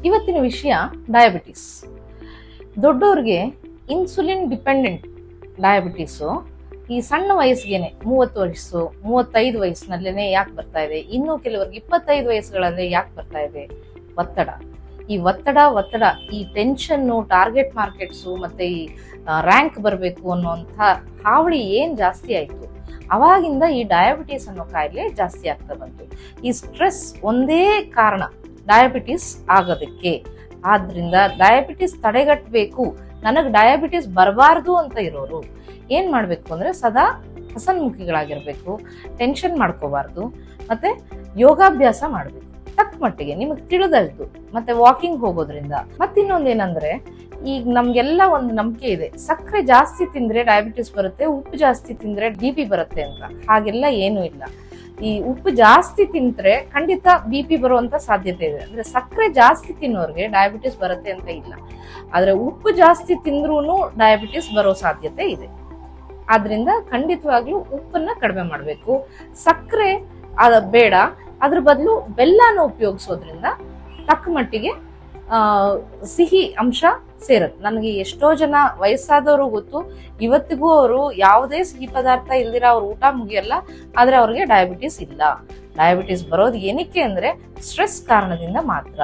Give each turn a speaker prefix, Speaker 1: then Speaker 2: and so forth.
Speaker 1: ಇವತ್ತಿನ ವಿಷಯ ಡಯಾಬಿಟಿಸ್. ದೊಡ್ಡವ್ರಿಗೆ ಇನ್ಸುಲಿನ್ ಡಿಪೆಂಡೆಂಟ್ ಡಯಾಬಿಟಿಸು ಈ ಸಣ್ಣ ವಯಸ್ಸಿಗೆನೆ 30 ವಯಸ್ಸು 35 ವಯಸ್ಸಿನಲ್ಲೇನೆ ಯಾಕೆ ಬರ್ತಾ ಇದೆ, ಇನ್ನು ಕೆಲವರಿಗೆ 25 ವಯಸ್ಸುಗಳಲ್ಲೇ ಯಾಕೆ ಬರ್ತಾ ಇದೆ? ಒತ್ತಡ ಈ ಟೆನ್ಷನ್ನು, ಟಾರ್ಗೆಟ್ ಮಾರ್ಕೆಟ್ಸು ಮತ್ತೆ ಈ ರ್ಯಾಂಕ್ ಬರಬೇಕು ಅನ್ನೋಂಥ ಹಾವಳಿ ಏನ್ ಜಾಸ್ತಿ ಆಯ್ತು, ಅವಾಗಿಂದ ಈ ಡಯಾಬಿಟಿಸ್ ಅನ್ನೋ ಕಾಯಿಲೆ ಜಾಸ್ತಿ ಆಗ್ತಾ ಬಂತು. ಈ ಸ್ಟ್ರೆಸ್ ಒಂದೇ ಕಾರಣ ಡಯಾಬಿಟಿಸ್ ಆಗೋದಕ್ಕೆ. ಆದ್ರಿಂದ ಡಯಾಬಿಟಿಸ್ ತಡೆಗಟ್ಟಬೇಕು, ನನಗೆ ಡಯಾಬಿಟಿಸ್ ಬರಬಾರ್ದು ಅಂತ ಇರೋರು ಏನ್ ಮಾಡ್ಬೇಕು ಅಂದ್ರೆ ಸದಾ ಹಸನ್ಮುಖಿಗಳಾಗಿರ್ಬೇಕು, ಟೆನ್ಷನ್ ಮಾಡ್ಕೋಬಾರ್ದು, ಮತ್ತೆ ಯೋಗಾಭ್ಯಾಸ ಮಾಡ್ಬೇಕು ತಕ್ಕ ಮಟ್ಟಿಗೆ ನಿಮಗೆ ತಿಳಿದಷ್ಟು. ಮತ್ತೆ ವಾಕಿಂಗ್ ಹೋಗೋದ್ರಿಂದ. ಮತ್ತಿನ್ನೊಂದೇನಂದ್ರೆ ಈಗ ನಮ್ಗೆಲ್ಲ ಒಂದು ನಂಬಿಕೆ ಇದೆ, ಸಕ್ಕರೆ ಜಾಸ್ತಿ ತಿಂದ್ರೆ ಡಯಾಬಿಟಿಸ್ ಬರುತ್ತೆ, ಉಪ್ಪು ಜಾಸ್ತಿ ತಿಂದ್ರೆ BP ಬರುತ್ತೆ ಅಂತ. ಹಾಗೆಲ್ಲ ಏನೂ ಇಲ್ಲ. ಈ ಉಪ್ಪು ಜಾಸ್ತಿ ತಿಂದ್ರೆ ಖಂಡಿತ BP ಬರುವಂತ ಸಾಧ್ಯತೆ ಇದೆ. ಅಂದ್ರೆ ಸಕ್ಕರೆ ಜಾಸ್ತಿ ತಿನ್ನೋರ್ಗೆ ಡಯಾಬಿಟಿಸ್ ಬರುತ್ತೆ ಅಂತ ಇಲ್ಲ, ಆದ್ರೆ ಉಪ್ಪು ಜಾಸ್ತಿ ತಿಂದ್ರೂ ಡಯಾಬಿಟಿಸ್ ಬರೋ ಸಾಧ್ಯತೆ ಇದೆ. ಆದ್ರಿಂದ ಖಂಡಿತವಾಗ್ಲೂ ಉಪ್ಪನ್ನ ಕಡಿಮೆ ಮಾಡ್ಬೇಕು. ಸಕ್ಕರೆ ಬೇಡ, ಅದ್ರ ಬದಲು ಬೆಲ್ಲನ ಉಪಯೋಗಿಸೋದ್ರಿಂದ ತಕ್ಕ ಮಟ್ಟಿಗೆ ಸಿಹಿ ಅಂಶ ಸೇರುತ್ತೆ. ನನಗೆ ಎಷ್ಟೋ ಜನ ವಯಸ್ಸಾದವರು ಗೊತ್ತು, ಇವತ್ತಿಗೂ ಅವರು ಯಾವುದೇ ಸಿಹಿ ಪದಾರ್ಥ ಇಲ್ದಿರ ಅವ್ರ ಊಟ ಮುಗಿಯಲ್ಲ, ಆದ್ರೆ ಅವ್ರಿಗೆ ಡಯಾಬಿಟಿಸ್ ಇಲ್ಲ. ಡಯಾಬಿಟಿಸ್ ಬರೋದು ಏನಕ್ಕೆ ಅಂದ್ರೆ ಸ್ಟ್ರೆಸ್ ಕಾರಣದಿಂದ ಮಾತ್ರ.